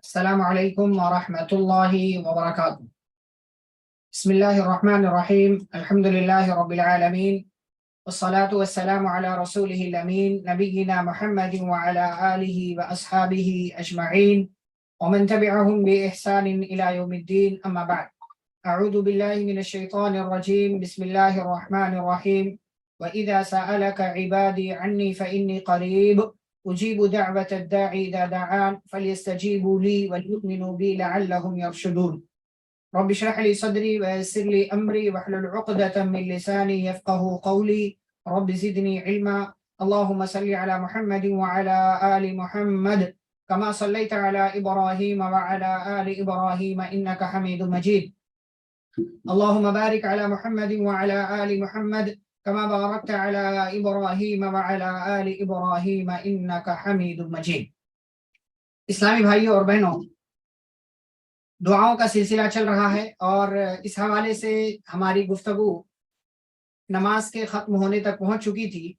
السلام علیکم ورحمۃ اللہ وبرکاتہ۔ بسم اللہ الرحمن الرحیم، الحمد للہ رب العالمین، والصلاة والسلام علی رسولہ الامین نبینا محمد وعلی آلہ واصحابہ اجمعین ومن تبعهم بإحسان الى یوم الدین، اما بعد۔ اعوذ باللہ من الشیطان الرجیم، بسم اللہ الرحمن الرحیم۔ وإذا سألك عبادی عنی فإنی قریب أجيب دعوة الداعي إذا دعان فليستجيبوا لي وليؤمنوا بي لعلهم يرشدون۔ رب اشرح لي صدري ويسر لي أمري واحلل عقدة من لساني يفقهوا قولي رب زدني علما۔ اللهم صل على محمد وعلى آل محمد كما صليت على إبراهيم وعلى آل إبراهيم إنك حميد مجيد۔ اللهم بارك على محمد وعلى آل محمد كما باركت على ابراہیم وعلى آل ابراہیم انک حمید مجید۔ اسلامی بھائیوں اور بہنوں، دعاؤں کا سلسلہ چل رہا ہے اور اس حوالے سے ہماری گفتگو نماز کے ختم ہونے تک پہنچ چکی تھی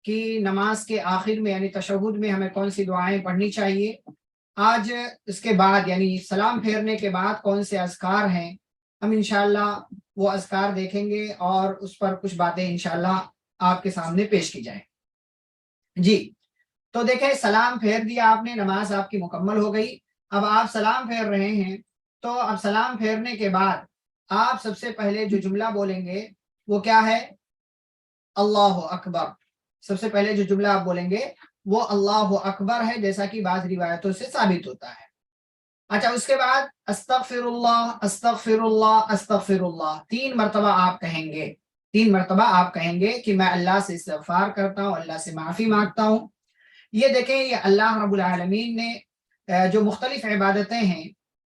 کہ نماز کے آخر میں یعنی تشہد میں ہمیں کون سی دعائیں پڑھنی چاہیے۔ آج اس کے بعد یعنی سلام پھیرنے کے بعد کون سے اذکار ہیں، ہم انشاءاللہ وہ اذکار دیکھیں گے اور اس پر کچھ باتیں انشاءاللہ آپ کے سامنے پیش کی جائیں۔ جی تو دیکھیں، سلام پھیر دیا آپ نے، نماز آپ کی مکمل ہو گئی۔ اب آپ سلام پھیر رہے ہیں تو اب سلام پھیرنے کے بعد آپ سب سے پہلے جو جملہ بولیں گے وہ کیا ہے؟ اللہ اکبر۔ سب سے پہلے جو جملہ آپ بولیں گے وہ اللہ اکبر ہے، جیسا کہ بعض روایتوں سے ثابت ہوتا ہے۔ اچھا، اس کے بعد استغفر اللہ استغفر اللہ استغفر اللہ 3 مرتبہ آپ کہیں گے۔ 3 مرتبہ آپ کہیں گے کہ میں اللہ سے استغفار کرتا ہوں، اللہ سے معافی مانگتا ہوں۔ یہ دیکھیں، یہ اللہ رب العالمین نے جو مختلف عبادتیں ہیں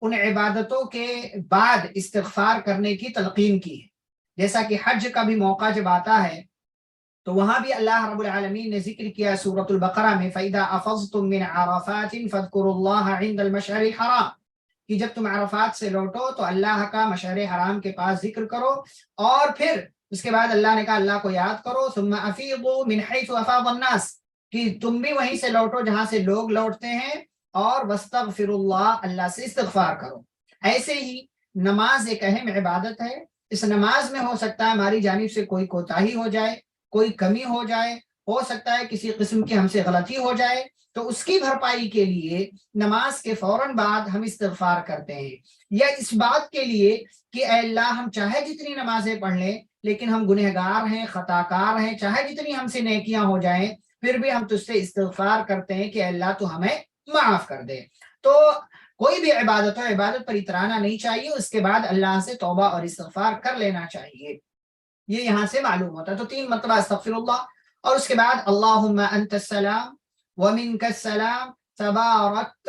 ان عبادتوں کے بعد استغفار کرنے کی تلقین کی ہے۔ جیسا کہ حج کا بھی موقع جب آتا ہے تو وہاں بھی اللہ رب العالمین نے ذکر کیا سورۃ البقرہ میں، فَإِذَا أَفَضْتُم مِّنْ عَرَفَاتٍ فاذكروا اللَّهَ عِندَ الْمَشْعَرِ الْحَرَامِ، کہ جب تم عرفات سے لوٹو تو اللہ کا مشعر حرام کے پاس ذکر کرو، اور پھر اس کے بعد اللہ نے کہا اللہ کو یاد کرو، ثم افیضوا من حیث افاض الناس، کہ تم بھی وہیں سے لوٹو جہاں سے لوگ لوٹتے ہیں، اور واستغفر اللہ، اللہ سے استغفار کرو۔ ایسے ہی نماز ایک اہم عبادت ہے۔ اس نماز میں ہو سکتا ہے ہماری جانب سے کوئی کوتاہی ہو جائے، کوئی کمی ہو جائے، ہو سکتا ہے کسی قسم کی ہم سے غلطی ہو جائے، تو اس کی بھرپائی کے لیے نماز کے فوراً بعد ہم استغفار کرتے ہیں، یا اس بات کے لیے کہ اے اللہ ہم چاہے جتنی نمازیں پڑھ لیں لیکن ہم گنہگار ہیں، خطا کار ہیں، چاہے جتنی ہم سے نیکیاں ہو جائیں پھر بھی ہم تجھ سے استغفار کرتے ہیں کہ اے اللہ تو ہمیں معاف کر دے۔ تو کوئی بھی عبادت ہو، عبادت پر اترانا نہیں چاہیے، اس کے بعد اللہ سے توبہ اور استغفار کر لینا چاہیے، یہ یہاں سے معلوم ہوتا ہے۔ تو 3 مرتبہ استغفر اللہ، اور اس کے بعد اللہم انت السلام ومنک السلام تبارکت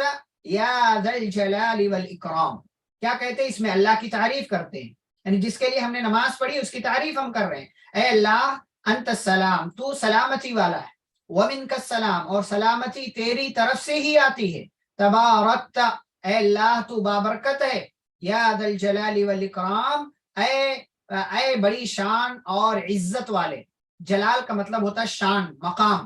یا ذا الجلال والاکرام۔ کیا کہتے ہیں؟ اس میں اللہ کی تعریف کرتے ہیں، یعنی جس کے لیے ہم نے نماز پڑھی اس کی تعریف ہم کر رہے ہیں۔ اے اللہ انت السلام، تو سلامتی والا ہے، ومنک السلام، اور سلامتی تیری طرف سے ہی آتی ہے، تبارکت، اے اللہ تو بابرکت ہے، یا ذا الجلال والاکرام، اے بڑی شان اور عزت والے۔ جلال کا مطلب ہوتا ہے شان، مقام،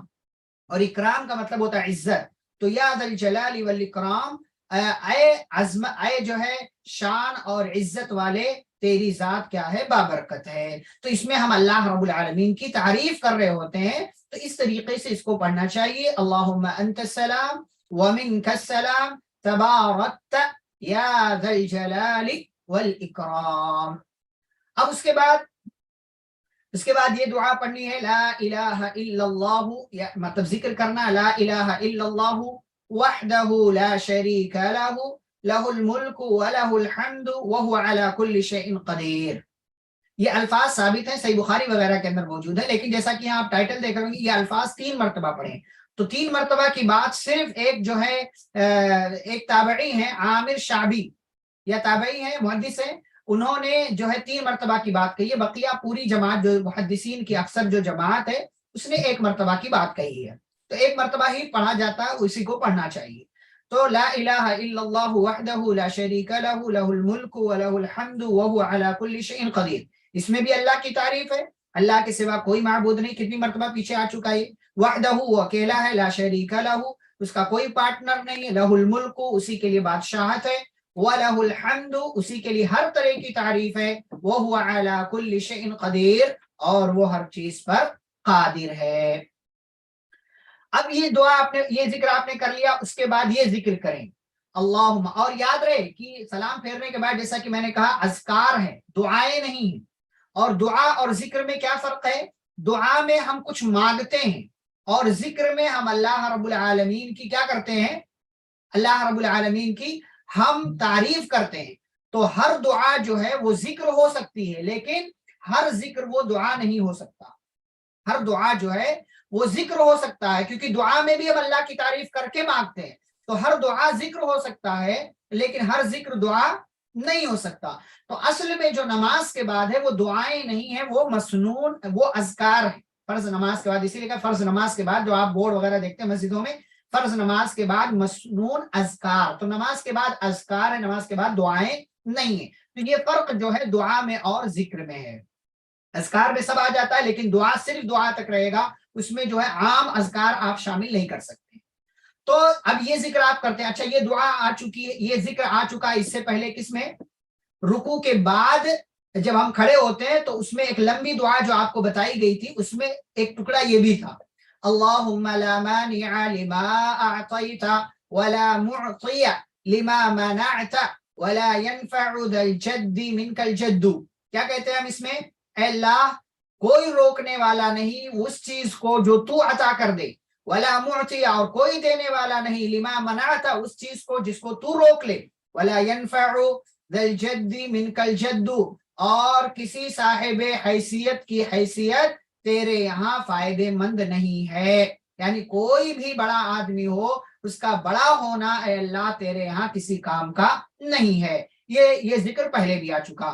اور اکرام کا مطلب ہوتا ہے عزت۔ تو یا ذا الجلال والاکرام، اے جو ہے شان اور عزت والے، تیری ذات کیا ہے؟ بابرکت ہے۔ تو اس میں ہم اللہ رب العالمین کی تعریف کر رہے ہوتے ہیں، تو اس طریقے سے اس کو پڑھنا چاہیے، اللہم انت السلام ومنک السلام تبارکت یا ذا الجلال والاکرام۔ اب اس کے بعد یہ دعا پڑھنی ہے، لا الہ الا اللہ، مطلب ذکر کرنا، لا الہ الا اللہ وحدہ لا شریک لہ، لہ الملک ولہ الحمد وہو علی کل شیء قدیر۔ یہ الفاظ ثابت ہیں، صحیح بخاری وغیرہ کے اندر موجود ہے، لیکن جیسا کہ یہاں آپ ٹائٹل دیکھ رہے ہوں گے یہ الفاظ 3 مرتبہ پڑھیں۔ تو 3 مرتبہ کی بات صرف ایک جو ہے ایک تابعی ہیں، عامر شعبی، یا تابعی ہیں، محدث ہیں، انہوں نے جو ہے 3 مرتبہ کی بات کہی ہے۔ بقیہ پوری جماعت جو محدثین کی اکثر جو جماعت ہے اس نے 1 مرتبہ کی بات کہی ہے، تو 1 مرتبہ ہی پڑھا جاتا ہے، اسی کو پڑھنا چاہیے۔ تو لا الہ الا اللہ وحدہ لا شریک لہ، لہ الملک ولہ الحمد وہو علی کل شیء قدیر۔ اس میں بھی اللہ کی تعریف ہے، اللہ کے سوا کوئی معبود نہیں، کتنی مرتبہ پیچھے آ چکا ہے۔ وحدہ، وہ اکیلا ہے، لا شریک لہ، اس کا کوئی پارٹنر نہیں ہے، لہ الملک اسی کے لیے بادشاہت ہے، وَلَهُ الْحَمْدُ اسی کے لیے ہر طرح کی تعریف ہے، وَهُوَ عَلَى كُلِّ شَيْءٍ قدیر اور وہ ہر چیز پر قادر ہے۔ اب یہ دعا آپ نے، یہ ذکر آپ نے کر لیا، اس کے بعد یہ ذکر کریں اللہم، اور یاد رہے کہ سلام پھیرنے کے بعد جیسا کہ میں نے کہا اذکار ہے، دعائیں نہیں ہیں، اور دعا اور ذکر میں کیا فرق ہے؟ دعا میں ہم کچھ مانگتے ہیں اور ذکر میں ہم اللہ رب العالمین کی کیا کرتے ہیں؟ اللہ رب العالمین کی ہم تعریف کرتے ہیں۔ تو ہر دعا جو ہے وہ ذکر ہو سکتی ہے، لیکن ہر ذکر وہ دعا نہیں ہو سکتا۔ ہر دعا جو ہے وہ ذکر ہو سکتا ہے، کیونکہ دعا میں بھی ہم اللہ کی تعریف کر کے مانگتے ہیں، تو ہر دعا ذکر ہو سکتا ہے لیکن ہر ذکر دعا نہیں ہو سکتا۔ تو اصل میں جو نماز کے بعد ہے وہ دعائیں نہیں ہیں، وہ مسنون، وہ اذکار ہیں۔ فرض نماز کے بعد، اسی لیے کہ فرض نماز کے بعد جو آپ بورڈ وغیرہ دیکھتے ہیں مسجدوں میں، فرض نماز کے بعد مسنون اذکار، تو نماز کے بعد اذکار ہے، نماز کے بعد دعائیں نہیں ہیں۔ تو یہ فرق جو ہے دعا میں اور ذکر میں ہے۔ اذکار میں سب آ جاتا ہے لیکن دعا صرف دعا تک رہے گا، اس میں جو ہے عام اذکار آپ شامل نہیں کر سکتے۔ تو اب یہ ذکر آپ کرتے ہیں، اچھا یہ دعا آ چکی ہے، یہ ذکر آ چکا ہے، اس سے پہلے کس میں؟ رکوع کے بعد جب ہم کھڑے ہوتے ہیں تو اس میں ایک لمبی دعا جو آپ کو بتائی گئی تھی، اس میں ایک ٹکڑا یہ بھی تھا، اللہم لا مانع لما اعطیت ولا معطی لما منعت ولا ينفع ذا الجد منك الجد۔ کیا کہتے ہیں ہم اس میں؟ اے اللہ کوئی روکنے والا نہیں اس چیز کو جو تو عطا کر دے، ولا معطی اور کوئی دینے والا نہیں، لما منعت اس چیز کو جس کو تو روک لے، ولا ينفع ذا الجد منك الجد اور کسی صاحب حیثیت کی حیثیت تیرے یہاں فائدے مند نہیں ہے، یعنی کوئی بھی بڑا آدمی ہو اس کا بڑا ہونا اے اللہ تیرے یہاں کسی کام کا نہیں ہے۔ یہ ذکر پہلے بھی آ چکا۔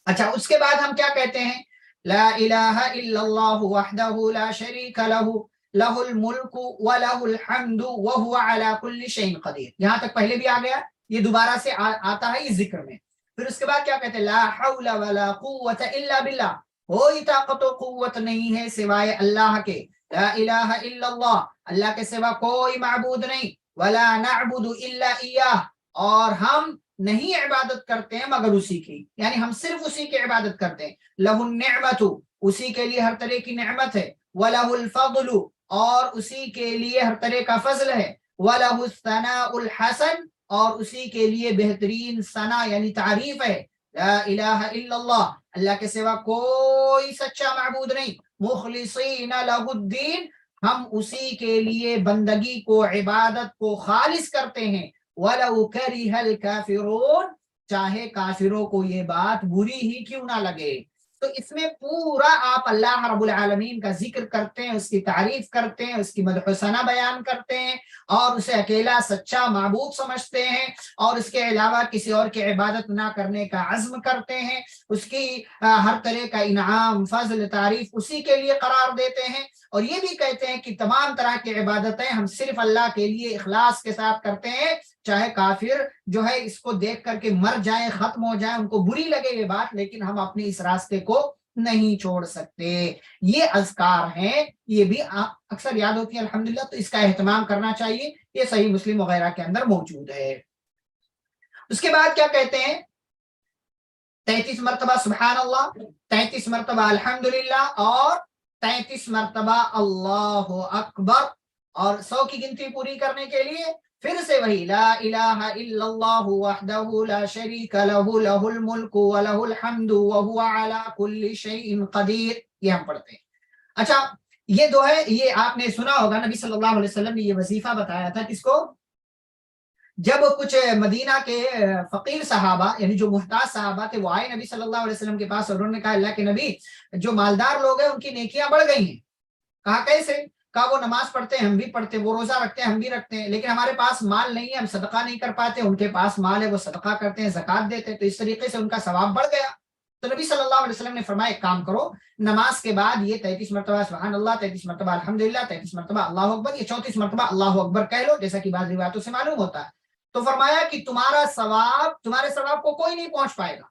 اچھا اس کے بعد ہم کیا کہتے ہیں؟ لا الہ الا اللہ وحدہ لا شریک لہ لہ الملک ولہ الحمد وہو علی کل شیء قدیر۔ یہاں تک پہلے بھی آ گیا، یہ دوبارہ سے آتا ہے اس ذکر میں۔ پھر اس کے بعد کیا کہتے ہیں؟ لا حول ولا قوت الا باللہ، کوئی طاقت و قوت نہیں ہے سوائے اللہ کے، لا الہ الا اللہ، اللہ کے سوا کوئی معبود نہیں، ولا نعبد الا ایاہ اور ہم نہیں عبادت کرتے ہیں مگر اسی کی، یعنی ہم صرف اسی کی عبادت کرتے ہیں، لہ النعمت اسی کے لیے ہر طرح کی نعمت ہے، وَلَهُ الْفَضْلُ اور اسی کے لیے ہر طرح کا فضل ہے، وَلَهُ الثَّنَاءُ الْحَسَنُ اور اسی کے لیے بہترین ثنا یعنی تعریف ہے، لا الہ الا اللہ اللہ کے سوا کوئی سچا معبود نہیں، مخلصین لہ الدین ہم اسی کے لیے بندگی کو عبادت کو خالص کرتے ہیں، وَلَوْ كَرِهَ الْكَافِرُونَ چاہے کافروں کو یہ بات بری ہی کیوں نہ لگے۔ تو اس میں پورا آپ اللہ رب العالمین کا ذکر کرتے ہیں، اس کی تعریف کرتے ہیں، اس کی مدح و ثنا بیان کرتے ہیں اور اسے اکیلا سچا معبود سمجھتے ہیں اور اس کے علاوہ کسی اور کی عبادت نہ کرنے کا عزم کرتے ہیں، اس کی ہر طرح کا انعام فضل تعریف اسی کے لیے قرار دیتے ہیں، اور یہ بھی کہتے ہیں کہ تمام طرح کی عبادتیں ہم صرف اللہ کے لیے اخلاص کے ساتھ کرتے ہیں، چاہے کافر جو ہے اس کو دیکھ کر کے مر جائیں، ختم ہو جائیں، ان کو بری لگے یہ بات، لیکن ہم اپنے اس راستے کو نہیں چھوڑ سکتے۔ یہ اذکار ہیں، یہ بھی اکثر یاد ہوتی ہیں الحمدللہ، تو اس کا اہتمام کرنا چاہیے، یہ صحیح مسلم وغیرہ کے اندر موجود ہے۔ اس کے بعد کیا کہتے ہیں؟ 33 مرتبہ سبحان اللہ، 33 مرتبہ الحمدللہ اور 33 مرتبہ اللہ اکبر، اور 100 کی گنتی پوری کرنے کے لیے پھر سے وہی لا الہ الا اللہ وحدہ لا شریک لہ لہ الملک ولہ الحمد وہو علی کل شیء قدیر، یہ ہم پڑھتے ہیں۔ اچھا یہ دو ہے، یہ آپ نے سنا ہوگا نبی صلی اللہ علیہ وسلم نے یہ وظیفہ بتایا تھا کس کو؟ جب کچھ مدینہ کے فقیر صحابہ یعنی جو محتاج صحابہ تھے وہ آئے نبی صلی اللہ علیہ وسلم کے پاس اور انہوں نے کہا اللہ کے نبی جو مالدار لوگ ہیں ان کی نیکیاں بڑھ گئی ہیں۔ کہا کیسے؟ کہا وہ نماز پڑھتے ہیں ہم بھی پڑھتے ہیں، وہ روزہ رکھتے ہیں ہم بھی رکھتے ہیں، لیکن ہمارے پاس مال نہیں ہے، ہم صدقہ نہیں کر پاتے، ان کے پاس مال ہے وہ صدقہ کرتے ہیں، زکوٰۃ دیتے ہیں، تو اس طریقے سے ان کا ثواب بڑھ گیا۔ تو نبی صلی اللہ علیہ وسلم نے فرمایا ایک کام کرو، نماز کے بعد یہ 33 مرتبہ سبحان اللہ، 33 مرتبہ الحمدللہ، 33 مرتبہ اللہ اکبر، یہ 34 مرتبہ اللہ اکبر کہہ لو، جیسا کہ بعض روایتوں سے معلوم ہوتا ہے۔ تو فرمایا کہ تمہارا ثواب، تمہارے ثواب کو کوئی نہیں پہنچ پائے گا،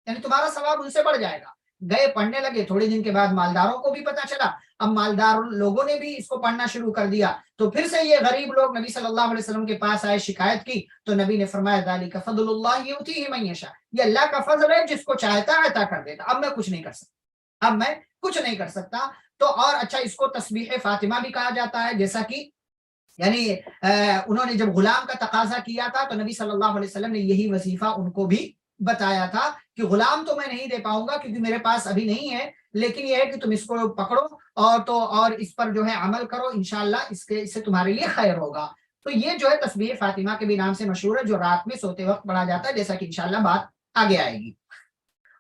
یعنی تمہارا ثواب ان سے بڑھ جائے گا، گئے پڑھنے لگے، تھوڑے دن کے بعد مالداروں کو بھی پتا چلا، اب مالدار لوگوں نے بھی اس کو پڑھنا شروع کر دیا، تو پھر سے یہ غریب لوگ نبی صلی اللہ علیہ وسلم کے پاس آئے، شکایت کی، تو نبی نے فرمایا ذالک فضل اللہ یؤتیہ من یشاء، یہ اللہ کا فضل ہے، جس کو چاہتا ہے عطا کر دیتا، اب میں کچھ نہیں کر سکتا، اب میں کچھ نہیں کر سکتا۔ تو اور اچھا، اس کو تسبیح فاطمہ بھی کہا جاتا ہے، جیسا کہ یعنی انہوں نے جب غلام کا تقاضا کیا تھا تو نبی صلی اللہ علیہ وسلم نے یہی وظیفہ ان کو بھی بتایا تھا کہ غلام تو میں نہیں دے پاؤں گا کیونکہ میرے پاس ابھی نہیں ہے، لیکن یہ ہے کہ تم اس کو پکڑو اور اس پر جو ہے عمل کرو، انشاءاللہ اس سے تمہارے لیے خیر ہوگا۔ تو یہ جو ہے تسبیح فاطمہ کے بھی نام سے مشہور ہے، جو رات میں سوتے وقت پڑھا جاتا ہے، جیسا کہ انشاءاللہ بات آگے آئے گی۔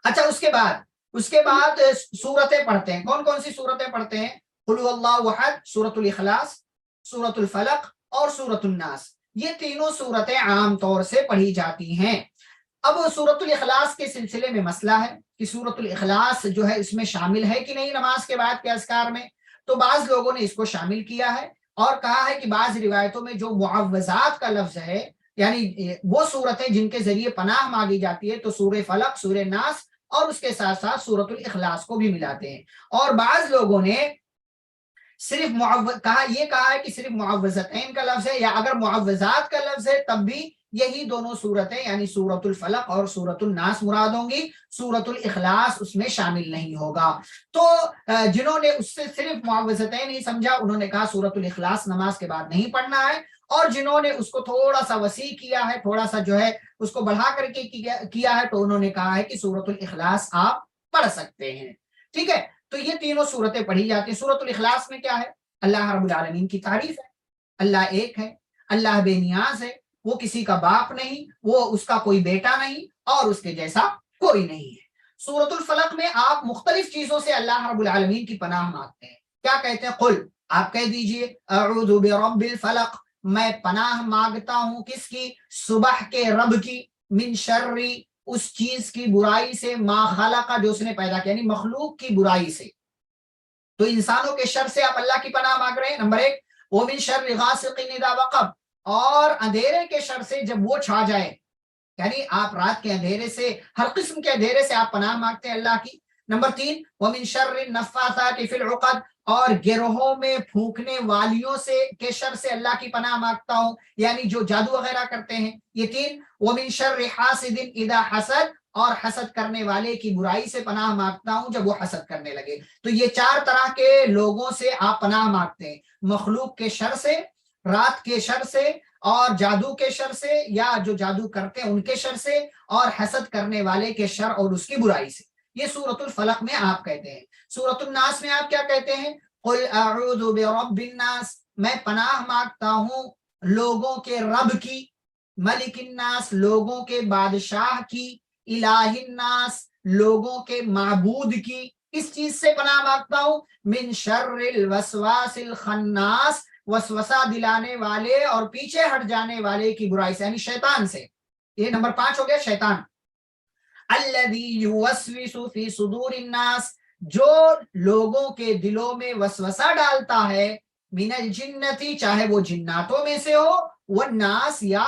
اچھا، اس کے بعد سورتیں پڑھتے ہیں، کون کون سی سورتیں پڑھتے ہیں؟ قل هو اللہ احد، سورۃ الاخلاص، سورۃ الفلق اور سورۃ الناس، یہ تینوں سورتیں عام طور سے پڑھی جاتی ہیں۔ اب سورۃ الاخلاص کے سلسلے میں مسئلہ ہے کہ سورۃ الاخلاص جو ہے اس میں شامل ہے کہ نہیں نماز کے بعد کے اذکار میں، تو بعض لوگوں نے اس کو شامل کیا ہے اور کہا ہے کہ بعض روایتوں میں جو معوذات کا لفظ ہے، یعنی وہ صورتیں جن کے ذریعے پناہ مانگی جاتی ہے، تو سورہ فلق، سورہ ناس اور اس کے ساتھ ساتھ سورۃ الاخلاص کو بھی ملاتے ہیں، اور بعض لوگوں نے صرف کہا ہے کہ صرف معوذتین کا لفظ ہے، یا اگر معوذات کا لفظ ہے تب بھی یہی دونوں صورتیں یعنی سورۃ الفلق اور سورۃ الناس مراد ہوں گی، سورۃ الاخلاص اس میں شامل نہیں ہوگا۔ تو جنہوں نے اس سے صرف معوذتین ہی سمجھا، انہوں نے کہا سورۃ الاخلاص نماز کے بعد نہیں پڑھنا ہے، اور جنہوں نے اس کو تھوڑا سا وسیع کیا ہے، تھوڑا سا جو ہے اس کو بڑھا کر کے کیا ہے، تو انہوں نے کہا ہے کہ سورۃ الاخلاص آپ پڑھ سکتے ہیں۔ ٹھیک ہے، تو یہ تینوں صورتیں پڑھی جاتی ہیں۔ سورۃ الاخلاص میں کیا ہے؟ اللہ رب العالمین کی تعریف ہے، اللہ ایک ہے، اللہ بے نیاز ہے، وہ کسی کا باپ نہیں، وہ اس کا کوئی بیٹا نہیں، اور اس کے جیسا کوئی نہیں ہے۔ سورۃ الفلق میں آپ مختلف چیزوں سے اللہ رب العالمین کی پناہ مانگتے ہیں، کیا کہتے ہیں؟ قل، آپ کہہ دیجئے اعوذ برب الفلق، میں پناہ مانگتا ہوں کس کی؟ صبح کے رب کی، من شر، اس چیز کی برائی سے، ما خلق، جو اس نے پیدا کیا، یعنی مخلوق کی برائی سے۔ تو انسانوں کے شر سے آپ اللہ کی پناہ مانگ رہے ہیں، نمبر ایک۔ ومن شر غاسق اذا وقب، اور اندھیرے کے شر سے جب وہ چھا جائے، یعنی آپ رات کے اندھیرے سے، ہر قسم کے اندھیرے سے آپ پناہ مانگتے ہیں اللہ کی۔ نمبر تین، ومن شر النفاثات فی العقد، اور گروہوں میں پھونکنے والیوں سے کے شر سے اللہ کی پناہ مانگتا ہوں، یعنی جو جادو وغیرہ کرتے ہیں۔ یہ تین۔ ومن شر حاسد اذا حسد، اور حسد کرنے والے کی برائی سے پناہ مانگتا ہوں جب وہ حسد کرنے لگے۔ تو یہ چار طرح کے لوگوں سے آپ پناہ مانگتے ہیں، مخلوق کے شر سے، رات کے شر سے، اور جادو کے شر سے، یا جو جادو کرتے ہیں ان کے شر سے، اور حسد کرنے والے کے شر اور اس کی برائی سے۔ یہ سورۃ الفلق میں آپ کہتے ہیں۔ سورۃ الناس میں آپ کیا کہتے ہیں؟ قل اعوذ برب الناس، میں پناہ مانگتا ہوں لوگوں کے رب کی، ملک الناس، لوگوں کے بادشاہ کی، الہ الناس، لوگوں کے معبود کی، اس چیز سے پناہ مانگتا ہوں، من شر الوسواس الخناس، وسوسہ دلانے والے اور پیچھے ہٹ جانے والے کی برائی سے، یعنی شیطان سے۔ یہ نمبر 5 ہو گیا، شیطان۔ الذی یوسوس فی صدور الناس، جو لوگوں کے دلوں میں وسوسہ ڈالتا ہے، من الجنتی، چاہے وہ جناتوں میں سے ہو، والناس، یا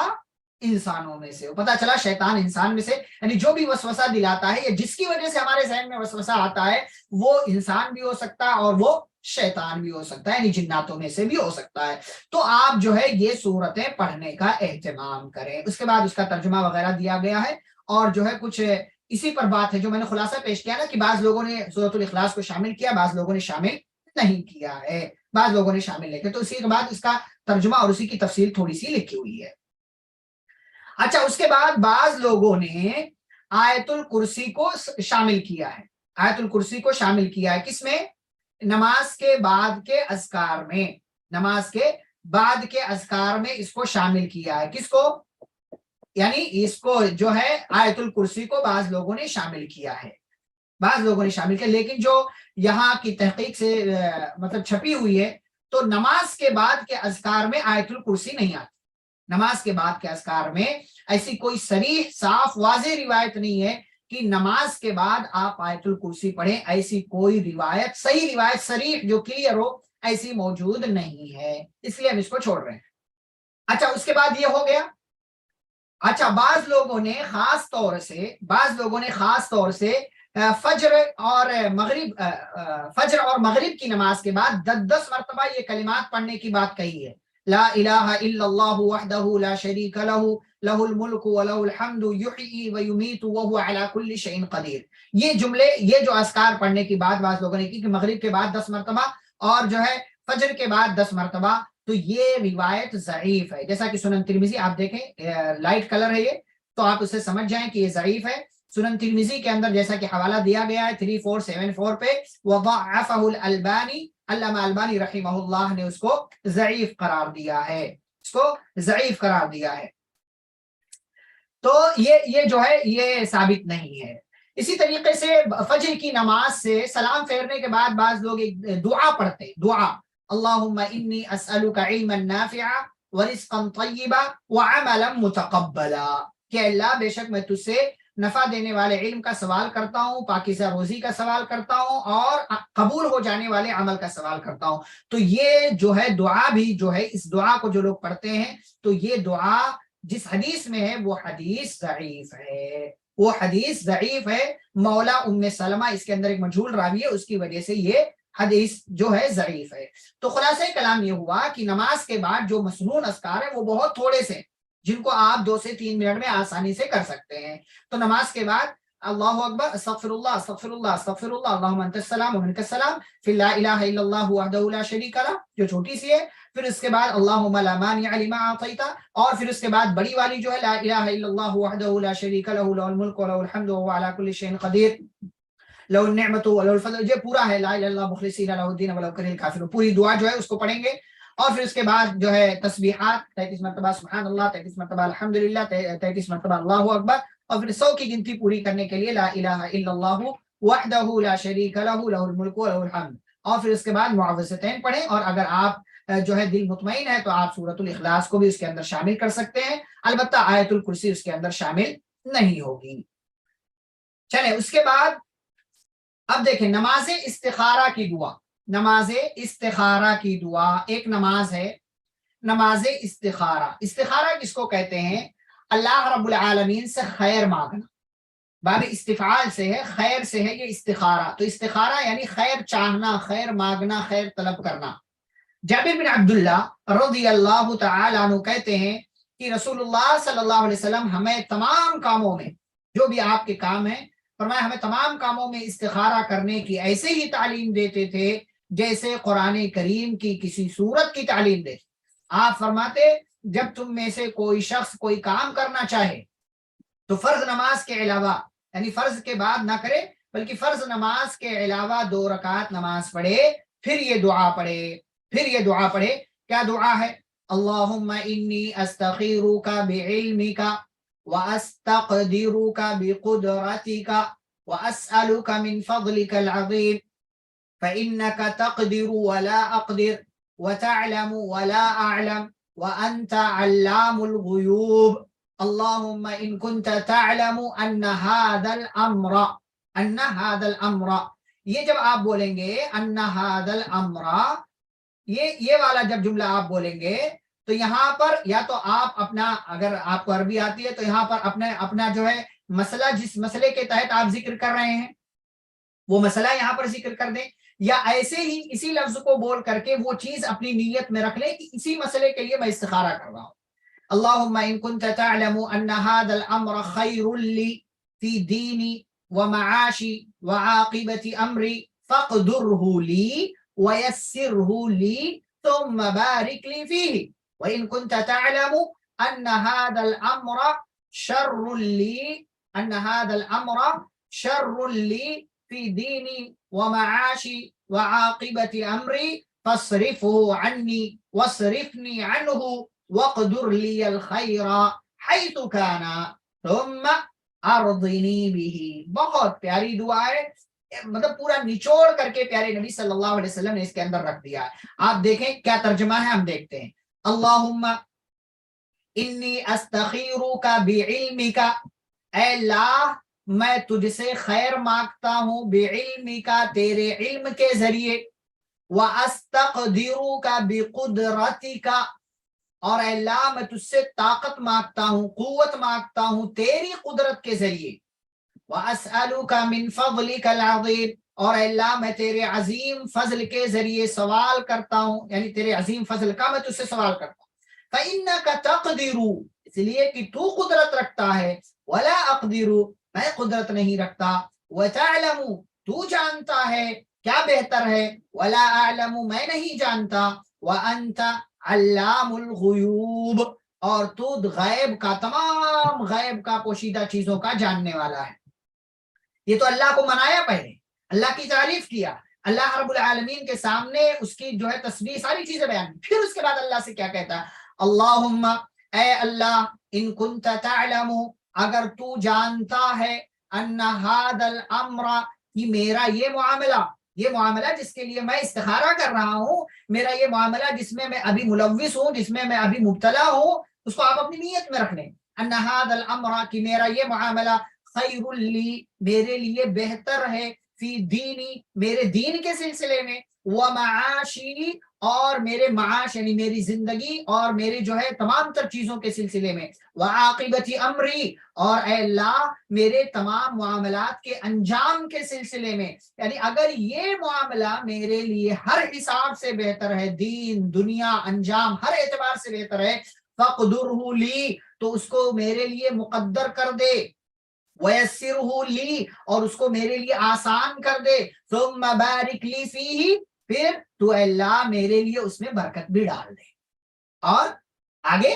انسانوں میں سے ہو۔ پتہ چلا شیطان انسان میں سے، یعنی جو بھی وسوسہ دلاتا ہے یا جس کی وجہ سے ہمارے ذہن میں وسوسہ آتا ہے، وہ انسان بھی ہو سکتا ہے اور وہ شیطان بھی ہو سکتا ہے، یعنی جناتوں میں سے بھی ہو سکتا ہے۔ تو آپ جو ہے یہ صورتیں پڑھنے کا اہتمام کریں۔ اس کے بعد اس کا ترجمہ وغیرہ دیا گیا ہے، اور جو ہے کچھ اسی پر بات ہے جو میں نے خلاصہ پیش کیا نا، کہ بعض لوگوں نے سورۃ الاخلاص کو شامل کیا، بعض لوگوں نے شامل نہیں کیا ہے، بعض لوگوں نے شامل نہیں کیا، تو اسی کے بعد اس کا ترجمہ اور اسی کی تفصیل تھوڑی سی لکھی ہوئی ہے۔ اچھا، اس کے بعد بعض لوگوں نے آیت الکرسی کو شامل کیا ہے، آیت الکرسی کو شامل کیا ہے، کس میں؟ نماز کے بعد کے اذکار میں، نماز کے بعد کے اذکار میں اس کو شامل کیا ہے۔ کس کو؟ یعنی اس کو جو ہے آیت الکرسی کو بعض لوگوں نے شامل کیا ہے، بعض لوگوں نے شامل کیا، لیکن جو یہاں کی تحقیق سے مطلب چھپی ہوئی ہے، تو نماز کے بعد کے اذکار میں آیت الکرسی نہیں آتی۔ نماز کے بعد کے اذکار میں ایسی کوئی صریح، صاف، واضح روایت نہیں ہے کہ نماز کے بعد آپ آیت الکرسی پڑھیں، ایسی کوئی روایت، صحیح روایت، صریح جو کلیئر ہو، ایسی موجود نہیں ہے، اس لیے ہم اس کو چھوڑ رہے ہیں۔ اچھا، اس کے بعد یہ ہو گیا۔ اچھا، بعض لوگوں نے خاص طور سے فجر اور مغرب کی نماز کے بعد 10 مرتبہ یہ کلمات پڑھنے کی بات کہی ہے، لا الہ الا اللہ وحدہ لا شریک لہ لہ الملک ولہ الحمد یحیی ویمیت وہو علی کل شیء قدیر۔ یہ جملے، یہ جو اذکار پڑھنے کی بات بعض لوگوں نے کی کہ مغرب کے بعد 10 مرتبہ اور جو ہے فجر کے بعد 10 مرتبہ، تو یہ روایت ضعیف ہے۔ جیسا کہ سنن ترمذی، آپ دیکھیں لائٹ کلر ہے یہ، تو آپ اسے سمجھ جائیں کہ یہ ضعیف ہے۔ سنن ترمذی کے اندر جیسا کہ حوالہ دیا گیا ہے 3474 پہ، وضعفہ الالبانی، علامہ البانی رحمہ اللہ نے اس کو ضعیف قرار دیا ہے، اس کو ضعیف قرار دیا ہے۔ تو یہ جو ہے یہ ثابت نہیں ہے۔ اسی طریقے سے فجر کی نماز سے سلام پھیرنے کے بعد بعض لوگ ایک دعا پڑھتے، دعا اللہم انی اسألک علما نافعا ورزقا طیبا وعملا متقبلا، کہ اللہ بے شک میں تجھ سے نفع دینے والے علم کا سوال کرتا ہوں، پاکیزہ روزی کا سوال کرتا ہوں، اور قبول ہو جانے والے عمل کا سوال کرتا ہوں۔ تو یہ جو ہے دعا بھی جو ہے، اس دعا کو جو لوگ پڑھتے ہیں تو یہ دعا جس حدیث میں ہے وہ حدیث ضعیف ہے، وہ حدیث ضعیف ہے۔ مولا ام سلمہ اس کے اندر ایک مجہول راوی ہے، اس کی وجہ سے یہ حدیث جو ہے ضعیف ہے۔ تو خلاصہ کلام یہ ہوا کہ نماز کے بعد جو مسنون اذکار ہے وہ بہت تھوڑے سے، جن کو آپ 2 سے 3 منٹ میں آسانی سے کر سکتے ہیں۔ تو نماز کے بعد اللہ اکبر، استغفر اللہ استغفر اللہ استغفر اللہ، اللہم انت السلام ومنک السلام، پھر لا الہ الا اللہ وحدہ لا شریک لہ جو چھوٹی سی ہے، پھر اس کے بعد اللہم لا مانع لما اعطیت، اور پھر اس کے بعد بڑی والی جو ہے لا الہ الا اللہ وحدہ لا شریک لہ لہ الملک ولہ الحمد وهو علی کل شیء قدیر لہ النعمت ولہ الفضل، یہ پورا ہے لا الہ الا اللہ مخلصین لہ الدین ولو کرہ الکافرون، پوری دعا جو ہے اس کو پڑھیں گے۔ اور پھر اس کے بعد جو ہے تسبیحات 33 مرتبہ سبحان اللہ، 33 مرتبہ الحمدللہ، 33 مرتبہ اللہ اکبر، اور پھر 100 کی گنتی پوری کرنے کے لیے لا الہ الا اللہ وحدہ لا شریک لہ لہ الملک ولہ الحمد، اور پھر اس کے بعد معوذتین پڑھیں۔ اور اگر آپ جو ہے دل مطمئن ہے تو آپ سورۃ الاخلاص کو بھی اس کے اندر شامل کر سکتے ہیں، البتہ آیت الکرسی اس کے اندر شامل نہیں ہوگی۔ چلیں اس کے بعد اب دیکھیں نماز استخارہ کی دعا، نماز استخارہ کی دعا ایک نماز ہے، نماز استخارہ۔ استخارہ کس کو کہتے ہیں؟ اللہ رب العالمین سے خیر مانگنا، باب استفعال سے ہے، خیر سے ہے یہ استخارہ۔ تو استخارہ یعنی خیر چاہنا، خیر مانگنا، خیر طلب کرنا۔ جابر بن عبداللہ رضی اللہ تعالی عنہ کہتے ہیں کہ رسول اللہ صلی اللہ علیہ وسلم ہمیں تمام کاموں میں، جو بھی آپ کے کام ہیں، فرمایا ہمیں تمام کاموں میں استخارہ کرنے کی ایسے ہی تعلیم دیتے تھے جیسے قرآن کریم کی کسی سورت کی تعلیم دیتے۔ آپ فرماتے جب تم میں سے کوئی شخص کوئی کام کرنا چاہے تو فرض نماز کے علاوہ، یعنی فرض کے بعد نہ کرے بلکہ فرض نماز کے علاوہ 2 رکعت نماز پڑھے، پھر یہ دعا پڑھے، پھر یہ دعا پڑھے۔ کیا دعا ہے؟ اللہم انی استخیرک بعلمک واستقدرک بقدرتک واسألک من فضلک العظیم فإنک تقدر ولا اقدر وتعلم ولا اعلم وانت علام الغیوب اللہم ان كنت تعلم ان هذا الامر، یہ جب آپ بولیں گے ان هذا الامر، یہ والا جب جملہ آپ بولیں گے تو یہاں پر یا تو آپ اپنا، اگر آپ کو عربی آتی ہے تو یہاں پر اپنا جو ہے مسئلہ، جس مسئلے کے تحت آپ ذکر کر رہے ہیں وہ مسئلہ یہاں پر ذکر کر دیں، یا ایسے ہی اسی لفظ کو بول کر کے وہ چیز اپنی نیت میں رکھ لیں کہ اسی مسئلے کے لیے میں استخارہ کر رہا ہوں۔ اللہم ان كنت تعلم ان هذا الامر خیر لی فی دینی ومعاشی وعاقبت امری فاقدره لی ویسره لی ثم بارک لی فیہ وان كنت تعلم ان هذا الامر شر لی فی دینی ومعاشی وعاقبت امری فاصرفه عنی واصرفنی عنہ وقدر لی الخیر حیث کانا ثم ارضنی به۔ بہت پیاری دعا ہے، مطلب پورا نچوڑ کر کے پیارے نبی صلی اللہ علیہ وسلم نے اس کے اندر رکھ دیا ہے۔ آپ دیکھیں کیا ترجمہ ہے، ہم دیکھتے ہیں۔ اللہم انی استخیرک بعلمک، اے اللہ میں تجھ سے خیر مانگتا ہوں، بعلمک تیرے علم کے ذریعے، واستقدرک بقدرتک اور اے اللہ میں تجھ سے طاقت مانگتا ہوں، قوت مانگتا ہوں تیری قدرت کے ذریعے، وَأَسْأَلُكَ مِن فَضْلِكَ الْعَظِيمِ، اور اے اللہ میں تیرے عظیم فضل کے ذریعے سوال کرتا ہوں، یعنی تیرے عظیم فضل کا میں تجھ سے سوال کرتا ہوں۔ فَإِنَّكَ تَقْدِرُ، اس لیے کہ تو قدرت رکھتا ہے، وَلَا أَقْدِرُ، میں قدرت نہیں رکھتا، وَتَعْلَمُ، تو جانتا ہے کیا بہتر ہے، وَلَا أَعْلَمُ، میں نہیں جانتا، وَأَنْتَ عَلَّامُ الْغُیُوبِ، اور تو غیب کا، تمام غیب کا، پوشیدہ چیزوں کا جاننے والا ہے۔ یہ تو اللہ کو منایا، پہلے اللہ کی تعریف کیا، اللہ رب العالمین کے سامنے اس کی جو ہے تسبیح، ساری چیزیں بیان کی، پھر اس کے بعد اللہ سے کیا کہتا ہے، اللہم، اے اللہ، ان کنت تعلم، اگر تو جانتا ہے، ان ھذا الامر، کہ میرا یہ معاملہ جس کے لیے میں استخارہ کر رہا ہوں، میرا یہ معاملہ جس میں میں ابھی ملوث ہوں، جس میں میں ابھی مبتلا ہوں، اس کو آپ اپنی نیت میں رکھ لیں، ان ھذا الامر، کہ میرا یہ معاملہ، خیر لی، میرے لیے بہتر ہے، فی دینی، میرے دین کے سلسلے میں، ومعاشی، اور میرے معاش یعنی میری زندگی اور میرے جو ہے تمام تر چیزوں کے سلسلے میں، وعاقبت امری، اور اے اللہ میرے تمام معاملات کے انجام کے سلسلے میں، یعنی اگر یہ معاملہ میرے لیے ہر حساب سے بہتر ہے، دین دنیا انجام ہر اعتبار سے بہتر ہے، فقدرہ لی، تو اس کو میرے لیے مقدر کر دے، وَيَسِّرْهُ لِي، اور اس کو میرے لیے آسان کر دے، ثُمَّ بَارِكْ لِي فِيهِ، پھر تو اللہ میرے لیے اس میں برکت بھی ڈال دے۔ اور آگے،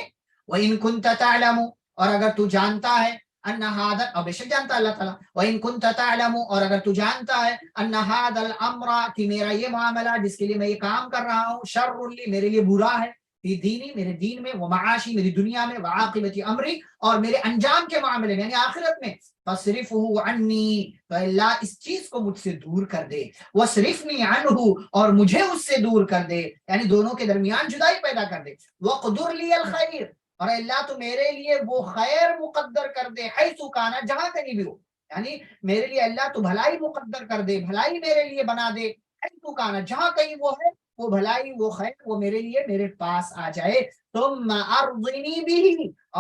وَإِن كُنْتَ تَعْلَمُ، اور اگر تو جانتا ہے، أَنَّ هَذَا، اور بے شک جانتا اللہ تعالیٰ، وَإِن كُنْتَ تَعْلَمُ، اور اگر تو جانتا ہے، أَنَّ هَذَا الْأَمْرَ، کہ میرا یہ معاملہ جس کے لیے میں یہ کام کر رہا ہوں، شَرٌ لِّي، میرے لیے برا ہے، فی دینی، میرے دین میں، ومعاشی، میری دنیا میں، وعاقبت امری، اور میرے انجام کے معاملے میں یعنی آخرت میں، فَاصْرِفْهُ عَنِّي، تو اللہ اس چیز کو مجھ سے دور کر دے، وَاصْرِفْنِي عَنْهُ، اور مجھے اس سے دور کر دے، یعنی دونوں کے درمیان جدائی پیدا کر دے، وَاقْدُرْ لِي الْخَيْرَ، اور اللہ تو میرے لیے وہ خیر مقدر کر دے، حیث کانا، جہاں کہیں بھی ہو، یعنی میرے لیے اللہ تو بھلائی مقدر کر دے، بھلائی میرے لیے بنا دے، حیث کانا، جہاں کہیں وہ ہے، وہ بھلائی وہ خیر وہ میرے لیے میرے پاس آ جائے، ثم ارضنی بھی،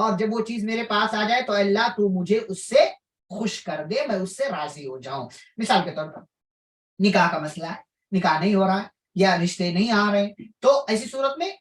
اور جب وہ چیز میرے پاس آ جائے تو اللہ تو مجھے اس سے خوش کر دے، میں اس سے راضی ہو جاؤں۔ مثال کے طور پر نکاح کا مسئلہ ہے، نکاح نہیں ہو رہا ہے یا رشتے نہیں آ رہے، تو ایسی صورت میں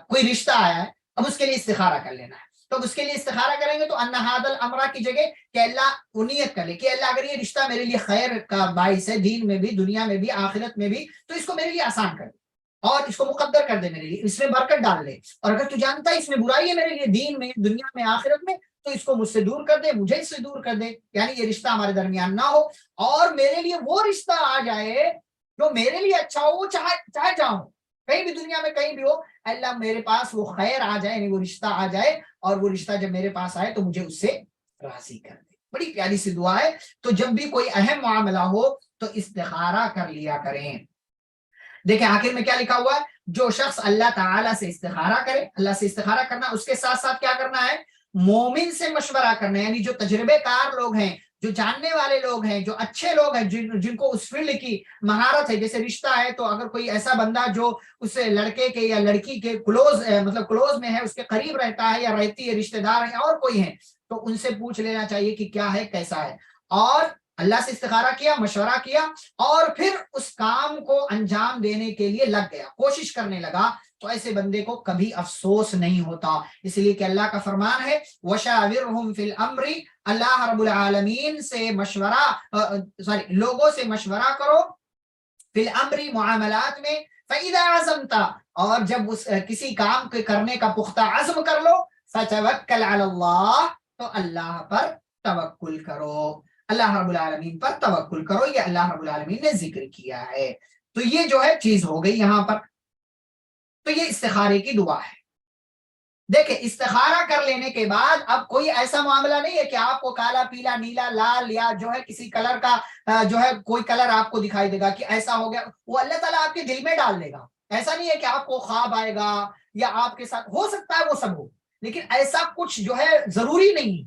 کوئی رشتہ آیا ہے، اب اس کے لیے استخارہ کر لینا ہے، تو اس کے لیے استخارہ کریں گے تو ان ھذا الامر کی جگہ کہ اللہ وہ نیت کر لے کہ اللہ اگر یہ رشتہ میرے لیے خیر کا باعث ہے، دین میں بھی، دنیا میں بھی، آخرت میں بھی، تو اس کو میرے لیے آسان کر دے اور اس کو مقدر کر دے، میرے لیے اس میں برکت ڈال دے، اور اگر تو جانتا ہے اس میں برائی ہے میرے لیے، دین میں، دنیا میں، آخرت میں، تو اس کو مجھ سے دور کر دے، مجھے اس سے دور کر دے، یعنی یہ رشتہ ہمارے درمیان نہ ہو، اور میرے لیے وہ رشتہ آ جائے جو میرے لیے اچھا ہو، وہ چاہے جاؤں کہیں بھی دنیا میں کہیں بھی ہو، اللہ میرے پاس وہ خیر آ جائے، یعنی وہ رشتہ آ جائے، اور وہ رشتہ جب میرے پاس آئے تو مجھے اس سے راضی کر دے۔ بڑی پیاری سی دعا ہے، تو جب بھی کوئی اہم معاملہ ہو تو استخارہ کر لیا کریں۔ دیکھیں آخر میں کیا لکھا ہوا ہے، جو شخص اللہ تعالیٰ سے استخارہ کرے، اللہ سے استخارہ کرنا، اس کے ساتھ ساتھ کیا کرنا ہے، مومن سے مشورہ کرنا، یعنی جو تجربے کار لوگ ہیں، جو جاننے والے لوگ ہیں، جو اچھے لوگ ہیں، جن کو اس فیلڈ کی مہارت ہے، جیسے رشتہ ہے تو اگر کوئی ایسا بندہ جو اس لڑکے کے یا لڑکی کے کلوز میں ہے، اس کے قریب رہتا ہے یا رہتی ہے، رشتہ دار ہیں اور کوئی ہیں، تو ان سے پوچھ لینا چاہیے کہ کیا ہے، کیسا ہے، اور اللہ سے استخارہ کیا، مشورہ کیا، اور پھر اس کام کو انجام دینے کے لیے لگ گیا، کوشش کرنے لگا، تو ایسے بندے کو کبھی افسوس نہیں ہوتا، اس لیے کہ اللہ کا فرمان ہے وَشَاوِرْهُمْ فِي الْأَمْرِ، اللہ رب العالمین سے لوگوں سے مشورہ کرو، فی الامر، معاملات میں، فَإِذَا عَزَمْتَ، اور جب کسی کام کے کرنے کا پختہ عزم کر لو، فَتَوَكَّلْ عَلَى اللَّهِ، تو اللہ پر توکل کرو، اللہ رب العالمین پر توکل کرو، یہ اللہ رب العالمین نے ذکر کیا ہے، تو یہ جو ہے چیز ہو گئی یہاں پر، تو یہ استخارے کی دعا ہے۔ دیکھیں استخارہ کر لینے کے بعد اب کوئی ایسا معاملہ نہیں ہے کہ آپ کو کالا، پیلا، نیلا، لال، یا جو ہے کسی کلر کا جو ہے کوئی کلر آپ کو دکھائی دے گا کہ ایسا ہو گیا، وہ اللہ تعالیٰ آپ کے دل میں ڈال دے گا، ایسا نہیں ہے کہ آپ کو خواب آئے گا یا آپ کے ساتھ ہو سکتا ہے وہ سب ہو، لیکن ایسا کچھ جو ہے ضروری نہیں،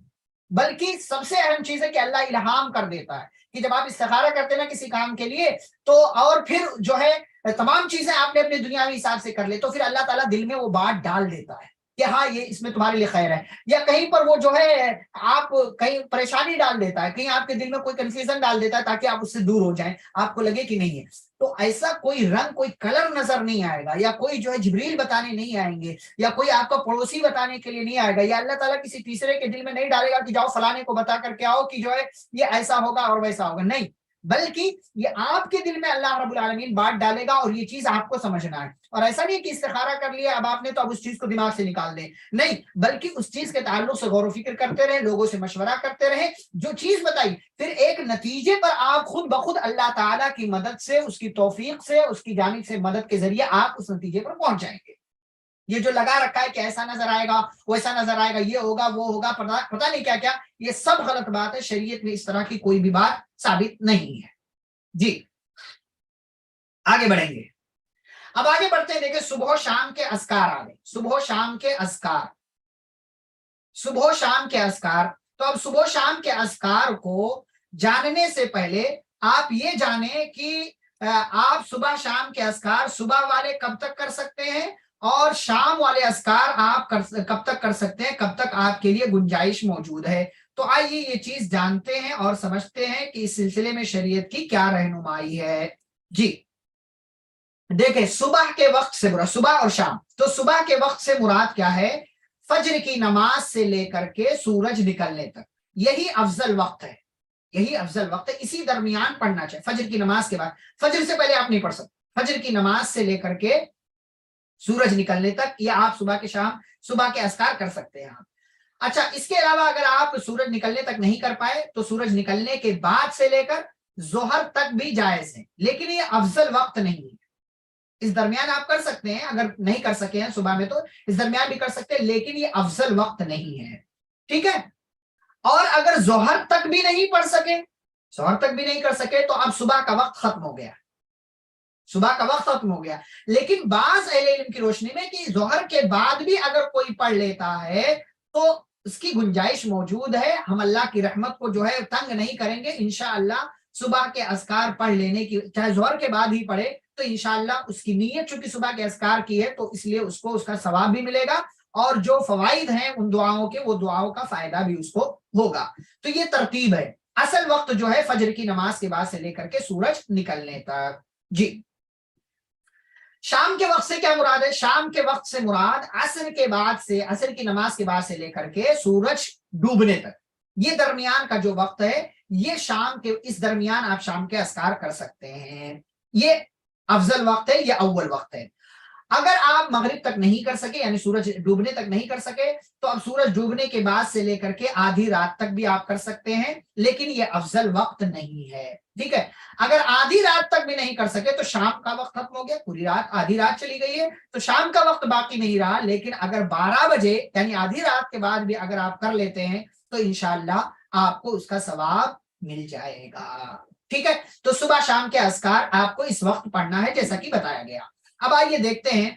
بلکہ سب سے اہم چیز ہے کہ اللہ الہام کر دیتا ہے کہ جب آپ استخارہ کرتے ہیں نا کسی کام کے لیے، تو اور پھر جو ہے تمام چیزیں آپ نے اپنے دنیاوی حساب سے کر لے، تو پھر اللہ تعالیٰ دل میں وہ بات ڈال دیتا ہے کہ ہاں یہ اس میں تمہارے لیے خیر ہے، یا کہیں پر وہ جو ہے آپ کہیں پریشانی ڈال دیتا ہے، کہیں آپ کے دل میں کوئی کنفیوژن ڈال دیتا ہے تاکہ آپ اس سے دور ہو جائیں، آپ کو لگے کہ نہیں ہے، تو ایسا کوئی رنگ کوئی کلر نظر نہیں آئے گا، یا کوئی جو ہے جبریل بتانے نہیں آئیں گے، یا کوئی آپ کا پڑوسی بتانے کے لیے نہیں آئے گا، یا اللہ تعالیٰ کسی تیسرے کے دل میں نہیں ڈالے گا کہ جاؤ فلانے کو بتا کر کے آؤ کہ جو ہے یہ ایسا ہوگا اور ویسا ہوگا، نہیں، بلکہ یہ آپ کے دل میں اللہ رب العالمین بات ڈالے گا اور یہ چیز آپ کو سمجھنا ہے۔ اور ایسا نہیں کہ استخارہ کر لیا اب آپ نے تو اب اس چیز کو دماغ سے نکال دیں، نہیں، بلکہ اس چیز کے تعلق سے غور و فکر کرتے رہے، لوگوں سے مشورہ کرتے رہے، جو چیز بتائی پھر ایک نتیجے پر آپ خود بخود اللہ تعالیٰ کی مدد سے، اس کی توفیق سے، اس کی جانب سے مدد کے ذریعے آپ اس نتیجے پر پہنچ جائیں گے۔ یہ جو لگا رکھا ہے کہ ایسا نظر آئے گا، ویسا نظر آئے گا، یہ ہوگا وہ ہوگا، پتہ نہیں کیا کیا، یہ سب غلط بات ہے، شریعت میں اس طرح کی کوئی بھی بات ثابت نہیں ہے۔ جی آگے بڑھیں گے، اب آگے بڑھتے ہیں، دیکھیں صبح و شام کے اذکار آ گئے، صبح و شام کے اذکار، صبح و شام کے اذکار، تو اب صبح و شام کے اذکار کو جاننے سے پہلے آپ یہ جانیں کہ آپ صبح شام کے اذکار صبح والے کب تک کر سکتے ہیں اور شام والے اذکار آپ کب تک کر سکتے ہیں، کب تک آپ کے لیے گنجائش موجود ہے۔ تو آئیے یہ چیز جانتے ہیں اور سمجھتے ہیں کہ اس سلسلے میں شریعت کی کیا رہنمائی ہے۔ جی دیکھیں، صبح کے وقت سے مراد صبح اور شام، تو صبح کے وقت سے مراد کیا ہے؟ فجر کی نماز سے لے کر کے سورج نکلنے تک، یہی افضل وقت ہے، یہی افضل وقت ہے، اسی درمیان پڑھنا چاہیے، فجر کی نماز کے بعد، فجر سے پہلے آپ نہیں پڑھ سکتے، فجر کی نماز سے لے کر کے سورج نکلنے تک، یا آپ صبح کے شام صبح کے اذکار کر سکتے ہیں آپ۔ اچھا، اس کے علاوہ اگر آپ سورج نکلنے تک نہیں کر پائے تو سورج نکلنے کے بعد سے لے کر ظہر تک بھی جائز ہے، لیکن یہ افضل وقت نہیں ہے، اس درمیان آپ کر سکتے ہیں، اگر نہیں کر سکے ہیں صبح میں تو اس درمیان بھی کر سکتے ہیں، لیکن یہ افضل وقت نہیں ہے، ٹھیک ہے۔ اور اگر ظہر تک بھی نہیں پڑھ سکے، ظہر تک بھی نہیں کر سکے، تو اب صبح کا وقت ختم ہو گیا، صبح کا وقت ختم ہو گیا، لیکن بعض اہل علم کی روشنی میں کہ ظہر کے بعد بھی اگر کوئی پڑھ لیتا ہے تو اس کی گنجائش موجود ہے، ہم اللہ کی رحمت کو جو ہے تنگ نہیں کریں گے، انشاءاللہ صبح کے اذکار پڑھ لینے کی، چاہے ظہر کے بعد ہی پڑھے تو انشاءاللہ اس کی نیت چونکہ صبح کے اذکار کی ہے تو اس لیے اس کو اس کا ثواب بھی ملے گا، اور جو فوائد ہیں ان دعاؤں کے، وہ دعاؤں کا فائدہ بھی اس کو ہوگا۔ تو یہ ترتیب ہے، اصل وقت جو ہے فجر کی نماز کے بعد سے لے کر کے سورج نکلنے تک۔ جی شام کے وقت سے کیا مراد ہے؟ شام کے وقت سے مراد عصر کے بعد سے، عصر کی نماز کے بعد سے لے کر کے سورج ڈوبنے تک، یہ درمیان کا جو وقت ہے، یہ شام کے اس درمیان آپ شام کے اذکار کر سکتے ہیں، یہ افضل وقت ہے، یہ اول وقت ہے۔ اگر آپ مغرب تک نہیں کر سکے، یعنی سورج ڈوبنے تک نہیں کر سکے، تو اب سورج ڈوبنے کے بعد سے لے کر کے آدھی رات تک بھی آپ کر سکتے ہیں، لیکن یہ افضل وقت نہیں ہے، ٹھیک ہے۔ اگر آدھی رات تک بھی نہیں کر سکے تو شام کا وقت ختم ہو گیا، پوری رات، آدھی رات چلی گئی ہے تو شام کا وقت باقی نہیں رہا، لیکن اگر 12 بجے یعنی آدھی رات کے بعد بھی اگر آپ کر لیتے ہیں تو انشاءاللہ آپ کو اس کا ثواب مل جائے گا، ٹھیک ہے۔ تو صبح شام کے اذکار آپ کو اس وقت پڑھنا ہے جیسا کہ بتایا گیا۔ اب آئیے دیکھتے ہیں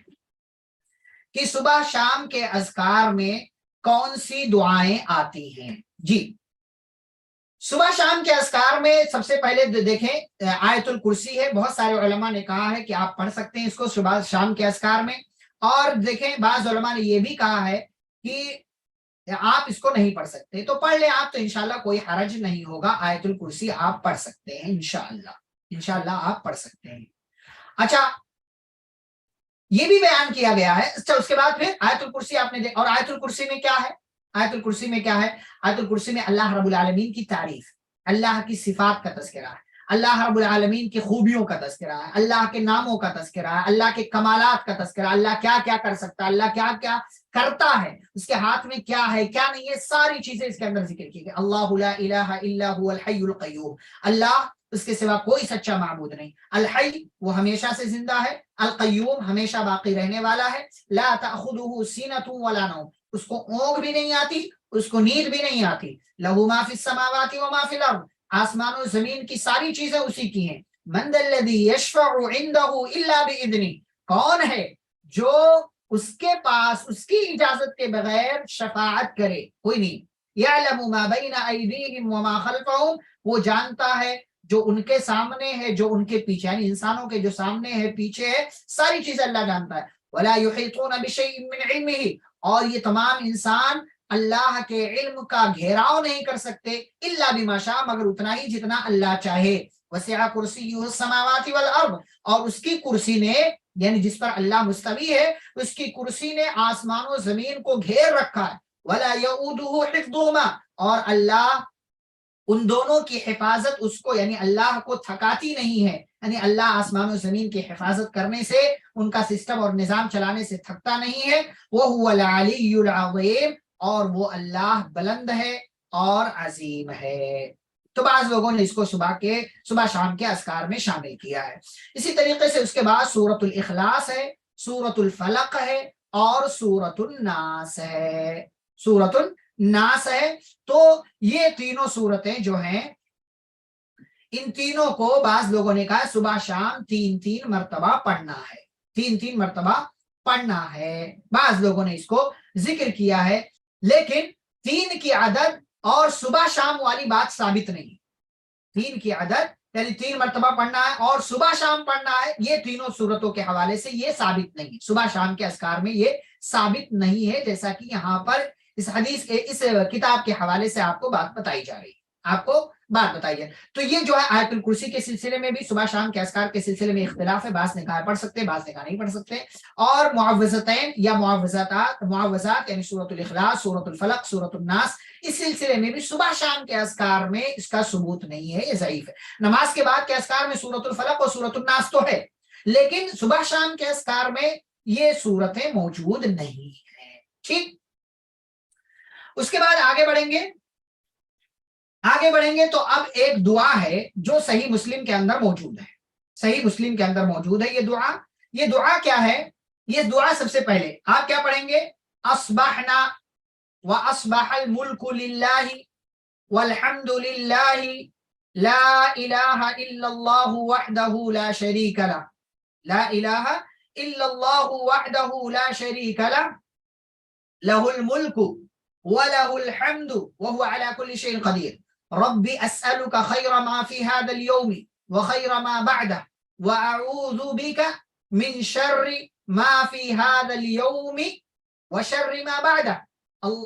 کہ صبح شام کے اذکار میں کون سی دعائیں آتی ہیں۔ جی صبح شام کے اذکار میں سب سے پہلے دیکھیں آیت الکرسی ہے، بہت سارے علماء نے کہا ہے کہ آپ پڑھ سکتے ہیں اس کو صبح شام کے اذکار میں، اور دیکھیں بعض علماء نے یہ بھی کہا ہے کہ آپ اس کو نہیں پڑھ سکتے تو پڑھ لیں آپ، تو انشاءاللہ کوئی حرج نہیں ہوگا، آیت الکرسی آپ پڑھ سکتے ہیں، انشاءاللہ آپ پڑھ سکتے ہیں۔ اچھا یہ بھی بیان کیا گیا ہے، اچھا اس کے بعد پھر آیت الکرسی آپ نے اور آیت الکرسی میں کیا ہے؟ آیت الکرسی میں کیا ہے؟ آیت الکرسی میں اللہ رب العالمین کی تعریف، اللہ کی صفات کا تذکرہ ہے، اللہ رب العالمین کی خوبیوں کا تذکرہ ہے، اللہ کے ناموں کا تذکرہ ہے، اللہ کے کمالات کا تذکرہ، اللہ کیا کیا کر سکتا ہے، اللہ کیا کیا کرتا ہے، اس کے ہاتھ میں کیا ہے کیا نہیں ہے، ساری چیزیں اس کے اندر ذکر کی گئی۔ اللہ لا الہ الا هو الحی القیوم، اللہ اس کے سوا کوئی سچا معبود نہیں، الحی وہ ہمیشہ سے زندہ ہے، القیوم ہمیشہ باقی رہنے والا ہے، لا تأخذہ سینۃ ولا نوم، اس کو اونگ بھی نہیں آتی، اس کو نیند بھی نہیں آتی، لہ ما فی السماوات و ما فی الارض، آسمان و زمین کی ساری چیزیں اسی کی ہیں، من ذا الذی یشفع عنده الا باذنہ، کون ہے جو اس کے پاس اس کی اجازت کے بغیر شفاعت کرے، کوئی نہیں، یعلم ما بین ایدیہم وما خلفہم، وہ جانتا ہے جو ان کے سامنے ہے جو ان کے پیچھے، یعنی انسانوں کے جو سامنے ہے پیچھے ہے، ساری چیزیں اللہ جانتا ہے۔ ولا یحیطون بشیء من علمہ، اور یہ تمام انسان اللہ کے علم کا گھیراؤ نہیں کر سکتے الا بما شاء، مگر اتنا ہی جتنا اللہ چاہے. وسع کرسیہ السماوات والارض، اور اس کی کرسی نے، یعنی جس پر اللہ مستوی ہے، اس کی کرسی نے آسمان و زمین کو گھیر رکھا ہے. ولا یؤودہ حفظہما، اور اللہ ان دونوں کی حفاظت اس کو، یعنی اللہ کو تھکاتی نہیں ہے، یعنی اللہ آسمان و زمین کی حفاظت کرنے سے، ان کا سسٹم اور نظام چلانے سے تھکتا نہیں ہے. وَهُوَ الْعَلِيُّ الْعَظِيمُ، اور وہ اللہ بلند ہے اور عظیم ہے. تو بعض لوگوں نے اس کو صبح شام کے اذکار میں شامل کیا ہے. اسی طریقے سے اس کے بعد سورۃ الاخلاص ہے، سورۃ الفلق ہے، اور سورۃ الناس ہے. سورۃ الناس ہے. تو یہ تینوں صورتیں جو ہیں، ان تینوں کو بعض لوگوں نے کہا صبح شام 3 مرتبہ پڑھنا ہے، 3 مرتبہ پڑھنا ہے. بعض لوگوں نے اس کو ذکر کیا ہے، لیکن 3 کی عدد اور صبح شام والی بات ثابت نہیں. 3 کی عدد یعنی 3 مرتبہ پڑھنا ہے اور صبح شام پڑھنا ہے، یہ تینوں صورتوں کے حوالے سے یہ ثابت نہیں. صبح شام کے اذکار میں یہ ثابت نہیں ہے، جیسا کہ یہاں پر اس حدیث کے اس کتاب کے حوالے سے آپ کو بات بتائی جا رہی ہے، آپ کو بات بتائی جائے. تو یہ جو ہے آیت الکرسی کے سلسلے میں بھی صبح شام کے اذکار کے سلسلے میں اختلاف ہے. بعض نے کہا پڑھ سکتے، بعض نے کہا نہیں پڑھ سکتے. اور معوذتین یا معوذات یعنی سورۃ الاخلاص، سورۃ الفلق، سورۃ الناس، اس سلسلے میں بھی صبح شام کے اذکار میں اس کا ثبوت نہیں ہے، یہ ضعیف ہے. نماز کے بعد کے اذکار میں سورۃ الفلق اور سورۃ الناس تو ہے، لیکن صبح شام کے اذکار میں یہ صورتیں موجود نہیں ہیں. ٹھیک، اس کے بعد آگے بڑھیں گے تو اب ایک دعا ہے جو صحیح مسلم کے اندر موجود ہے. صحیح مسلم کے اندر موجود ہے یہ دعا کیا ہے؟ یہ دعا سب سے پہلے آپ کیا پڑھیں گے؟ اصبحنا واصبح الملک للہ والحمد للہ لا الہ الا اللہ وحدہ لا شریک لہ، لا الہ الا اللہ وحدہ لا شریک لہ، لہ الملک وله الحمد وهو على كل شيء قدير. ربي أسألك خير ما في هذا اليوم وخير ما بعده وأعوذ بك من شر ما في هذا اليوم وشر ما بعده.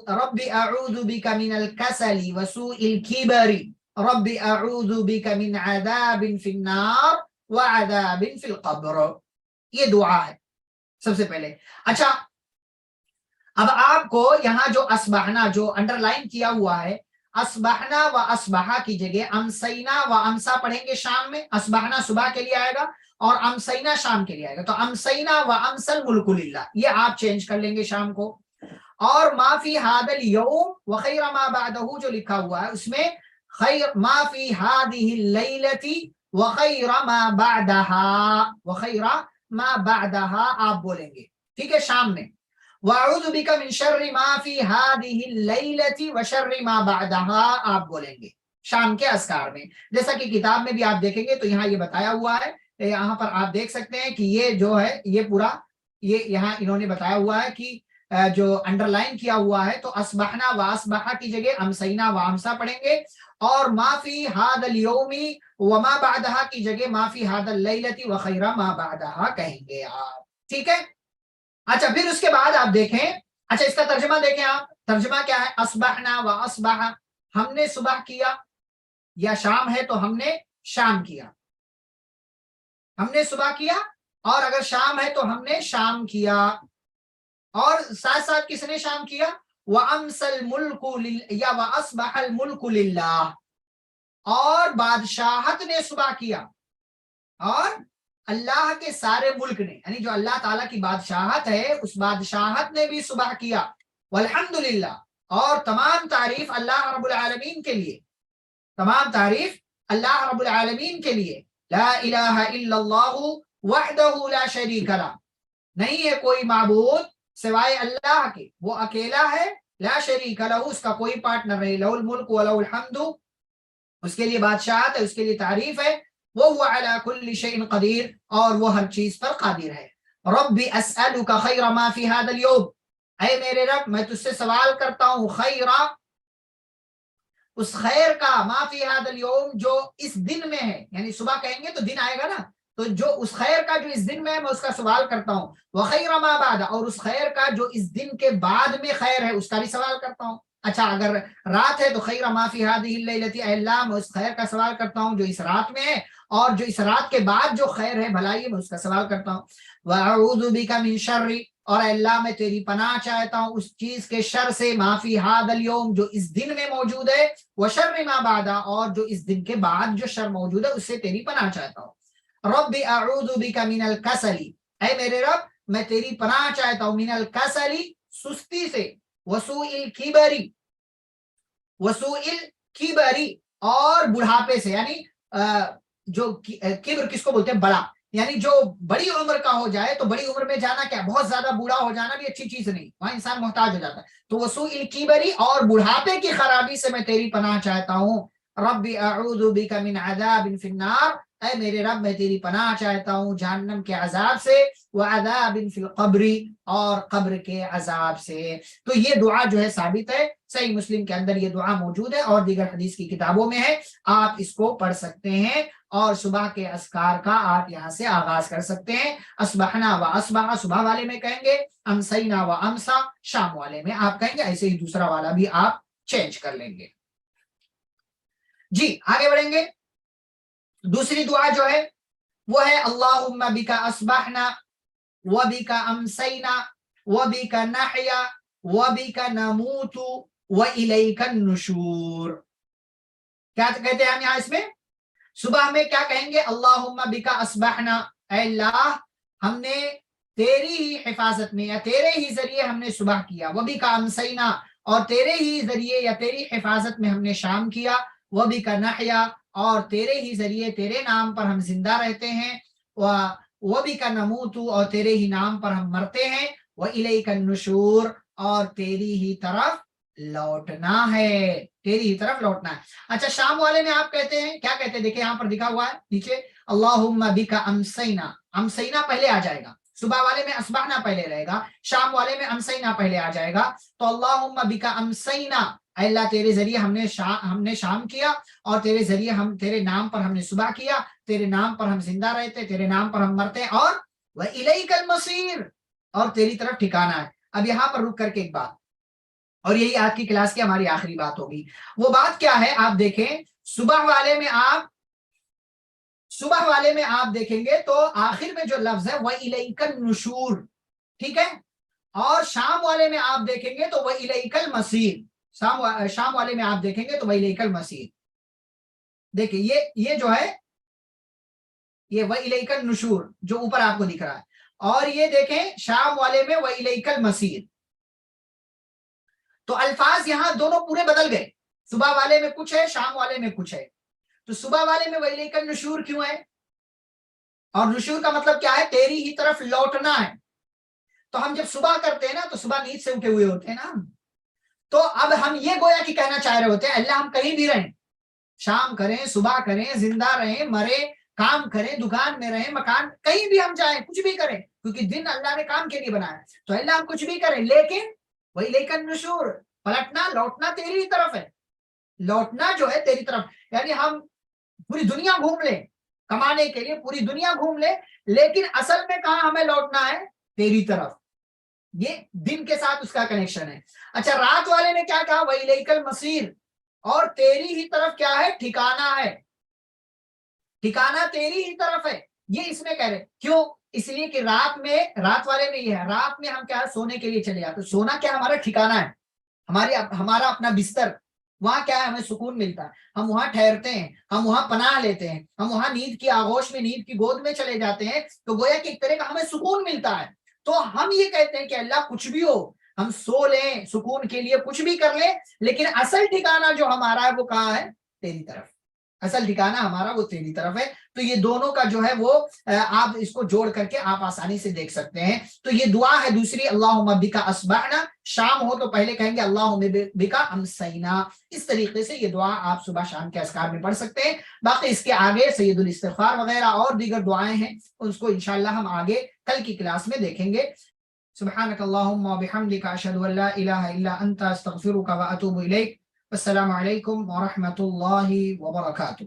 ربي أعوذ بك من الكسل وسوء الكبر. ربي أعوذ بك من عذاب في النار وعذاب في القبر. یہ دعا ہے سب سے پہلے. اچھا، اب آپ کو یہاں جو اسبحنا جو انڈر لائن کیا ہوا ہے، اسبحنا و اسبحا کی جگہ امسینا و امسا پڑھیں گے شام میں. اسبحنا صبح کے لیے آئے گا اور امسینا شام کے لیے آئے گا. تو امسینا و امسل ملک للہ، یہ آپ چینج کر لیں گے شام کو. اور ما فی هذا اليوم وخیر ما بعدہ جو لکھا ہوا ہے، اس میں خیر ما فی هذه الليلة وخیر ما بعدها، وخیر ما بعدها آپ بولیں گے. ٹھیک ہے، شام میں. وَأَعُوذُ بِكَ مِن شَرِّ مَا فِي هَٰذِهِ اللَّيْلَةِ وَشَرِّ مَا بَعْدَهَا آپ بولیں گے شام کے اذکار میں. جیسا کہ کتاب میں بھی آپ دیکھیں گے تو یہاں یہ بتایا ہوا ہے، یہاں پر آپ دیکھ سکتے ہیں کہ یہ جو ہے یہ پورا یہ یہاں انہوں نے بتایا ہوا ہے کہ جو انڈر لائن کیا ہوا ہے، تو اسبحنا و اسبحا کی جگہ امسینا و امسا پڑھیں گے، اور ما فی هذا اليوم وما بعدها کی جگہ ما فی هذا الليلة وخیر ما بعدها کہیں گے آپ. ٹھیک ہے. اچھا، پھر اس کے بعد آپ دیکھیں، اچھا اس کا ترجمہ دیکھیں آپ. ترجمہ کیا ہے؟ اصبحنا و اصبح، ہم نے صبح کیا، یا شام ہے تو ہم نے شام کیا. ہم نے صبح کیا، اور اگر شام ہے تو ہم نے شام کیا. اور ساتھ ساتھ کس نے شام کیا؟ وَأَمْسَى الْمُلْكُ یا وَأَصْبَحَ الْمُلْكُ لِلَّهِ، اور بادشاہت نے صبح کیا، اور اللہ کے سارے ملک نے، یعنی جو اللہ تعالیٰ کی بادشاہت ہے اس بادشاہت نے بھی صبح کیا. والحمدللہ، اور تمام تعریف اللہ رب العالمین کے لیے، تمام تعریف اللہ رب العالمین کے لیے. لا الہ الا اللہ وحدہ لا شریک لہ، نہیں ہے کوئی معبود سوائے اللہ کے، وہ اکیلا ہے. لا شریک لہ، اس کا کوئی پارٹنر نہیں. لہ الملک ولہ الحمد، اس کے لیے بادشاہت ہے، اس کے لیے تعریف ہے. وَهُوَ عَلَى كُلِّ شَيْءٍ قَدِيرٌ، اور وہ ہر چیز پر قادر ہے. رَبِّ أَسْأَلُكَ خَيْرَ مَا فِي هَذَا الْيَوْمِ، اے میرے رب میں تجھ سے سوال کرتا ہوں خیر، اس خیر کا، ما فی هذا اليوم جو اس دن میں ہے، یعنی صبح کہیں گے تو دن آئے گا نا، تو جو اس خیر کا جو اس دن میں اس کا سوال کرتا ہوں، وخیر ما بعد، اور اس خیر کا جو اس دن کے بعد میں خیر ہے اس کا بھی سوال کرتا ہوں۔ اچھا اگر رات ہے تو خیر ما فی هذه الليلۃ، اے اللہ میں اس خیر کا سوال کرتا ہوں جو اس رات میں ہے، اور جو اس رات کے بعد جو خیر ہے بھلائی ہے میں اس کا سوال کرتا ہوں۔ واعوذ بک من شر، اور اے اللہ میں تیری پناہ چاہتا ہوں اس چیز کے شر سے، ما فی هذا اليوم جو اس دن میں موجود ہے، وشر ما بعد، اور جو اس دن کے بعد جو شر موجود ہے اس سے تیری پناہ چاہتا ہوں۔ رب اعوذ بک من الکسل، اے میرے رب میں تیری پناہ چاہتا ہوں من الکسل سستی سے، وسوء الکبر، وسوء الکبر اور بڑھاپے سے، یعنی جو کبر کس کو بولتے ہیں؟ بڑا، یعنی جو بڑی عمر کا ہو جائے تو بڑی عمر میں جانا کیا بہت زیادہ بوڑھا ہو جانا بھی اچھی چیز نہیں، وہاں انسان محتاج ہو جاتا ہے۔ تو وسوء الکبر اور بڑھاپے کی خرابی سے میں تیری پناہ چاہتا ہوں۔ رب اعوذ بک من عذاب فی النار، اے میرے رب میں تیری پناہ چاہتا ہوں جہنم کے عذاب سے، وعذاب فی القبر، اور قبر کے عذاب سے۔ تو یہ دعا جو ہے ثابت ہے، صحیح مسلم کے اندر یہ دعا موجود ہے اور دیگر حدیث کی کتابوں میں ہے، آپ اس کو پڑھ سکتے ہیں، اور صبح کے اذکار کا آپ یہاں سے آغاز کر سکتے ہیں۔ اصبحنا و اصبح صبح والے میں کہیں گے، امسینا و امسا شام والے میں آپ کہیں گے، ایسے ہی دوسرا والا بھی آپ چینج کر لیں گے۔ جی آگے بڑھیں گے۔ دوسری دعا جو ہے وہ ہے اللہم بک اصبحنا و بک امسینا و بک نحیا و بک نموت و الیک النشور۔ کیا کہتے ہیں ہم یہاں اس میں؟ صبح میں کیا کہیں گے؟ اللہم بک اصبحنا، اے اللہ ہم نے تیری ہی حفاظت میں یا تیرے ہی ذریعے ہم نے صبح کیا، وبک امسینا، اور تیرے ہی ذریعے یا تیری حفاظت میں ہم نے شام کیا، وبک نحیا، اور تیرے ہی ذریعے تیرے نام پر ہم زندہ رہتے ہیں، وبک نموت، اور تیرے ہی نام پر ہم مرتے ہیں، والیک النشور، اور تیری ہی طرف لوٹنا ہے، تیری ہی طرف لوٹنا ہے۔ اچھا شام والے میں آپ کہتے ہیں کیا کہتے ہیں؟ دیکھیں یہاں پر لکھا ہوا ہے نیچے، اللہم بک امسینا، امسینا پہلے آ جائے گا، صبح والے میں اصبحنا پہلے رہے گا، شام والے میں امسینا پہلے آ جائے گا۔ تو اللہم بک امسینا، اے اللہ تیرے ذریعے ہم نے شام کیا، اور تیرے ذریعے تیرے نام پر ہم نے صبح کیا، تیرے نام پر ہم زندہ رہتے، تیرے نام پر ہم مرتے، اور وَإِلَيْكَ الْمَصِيرُ، اور تیری طرف ٹھکانا ہے۔ اب یہاں پر رک کر کے ایک بات، اور یہی آج کی کلاس کی ہماری آخری بات ہوگی، وہ بات کیا ہے؟ آپ دیکھیں صبح والے میں آپ دیکھیں گے تو آخر میں جو لفظ ہے وَإِلَيْكَ النُّشُورُ، ٹھیک ہے، اور شام والے میں آپ دیکھیں گے تو وَإِلَيْكَ الْمَصِيرُ، شام والے میں آپ دیکھیں گے تو وَإِلَيْكَ الْمَصِيرُ۔ دیکھیں یہ جو ہے یہ وَإِلَيْكَ النُّشُورُ جو اوپر آپ کو دکھ رہا ہے، اور یہ دیکھیں شام والے میں وَإِلَيْكَ الْمَصِيرُ۔ تو الفاظ یہاں دونوں پورے بدل گئے، صبح والے میں کچھ ہے، شام والے میں کچھ ہے۔ تو صبح والے میں وَإِلَيْكَ النُّشُورُ کیوں ہے؟ اور نشور کا مطلب کیا ہے؟ تیری ہی طرف لوٹنا ہے۔ تو ہم جب صبح کرتے ہیں نا تو صبح نیند سے اٹھے ہوئے ہوتے ہیں نا، تو اب ہم یہ گویا کہ کہنا چاہ رہے ہوتے ہیں اللہ ہم کہیں بھی رہیں، شام کریں، صبح کریں، زندہ رہیں، مرے، کام کریں، دکان میں رہیں، مکان، کہیں بھی ہم جائیں، کچھ بھی کریں، کیونکہ دن اللہ نے کام کے لیے بنایا، تو اللہ ہم کچھ بھی کریں، لیکن وَإِلَيْكَ النُّشُورُ، پلٹنا، لوٹنا تیری ہی طرف ہے، لوٹنا جو ہے تیری طرف، یعنی ہم پوری دنیا گھوم لیں کمانے کے لیے، پوری دنیا گھوم لیں، لیکن اصل میں کہاں ہمیں لوٹنا ہے؟ تیری طرف۔ یہ دن کے ساتھ اس کا کنیکشن ہے۔ اچھا رات والے نے کیا کہا؟ وَإِلَيْكَ الْمَصِيرُ، اور تیری ہی طرف کیا ہے؟ ٹھکانا ہے، ٹھکانا تیری ہی طرف ہے، یہ اس میں کہہ رہے۔ کیوں؟ اس لیے کہ رات والے میں یہ ہے، رات میں ہم کیا ہے؟ سونے کے لیے چلے جاتے، سونا کیا ہمارا ٹھکانا ہے، ہمارا اپنا بستر، وہاں کیا ہے؟ ہمیں سکون ملتا ہے، ہم وہاں ٹھہرتے ہیں، ہم وہاں پناہ لیتے ہیں، ہم وہاں نیند کی آغوش میں، نیند کی گود میں چلے جاتے ہیں، تو گویا کہ ایک طرح کا ہمیں سکون ملتا ہے۔ تو ہم یہ کہتے ہیں کہ اللہ کچھ بھی ہو، ہم سو لیں، سکون کے لیے کچھ بھی کر لیں، لیکن اصل ٹھکانہ جو ہمارا ہے وہ کہاں ہے؟ تیری طرف، اصل ٹھکانہ ہمارا وہ تیری طرف ہے۔ تو یہ دونوں کا جو ہے وہ آپ اس کو جوڑ کر کے آپ آسانی سے دیکھ سکتے ہیں۔ تو یہ دعا ہے دوسری، اللہم بک اصبحنا، شام ہو تو پہلے کہیں گے اللہم بک امسینا، اس طریقے سے یہ دعا آپ صبح شام کے اذکار میں پڑھ سکتے ہیں۔ باقی اس کے آگے سید الاستغفار وغیرہ اور دیگر دعائیں ہیں، اس کو انشاءاللہ ہم آگے کل کی کلاس میں دیکھیں گے۔ سبحانک اللہم و بحمدک، اشہد ان لا الہ الا انت، استغفرک و اتوب الیک۔ السلام علیکم ورحمۃ اللہ وبرکاتہ۔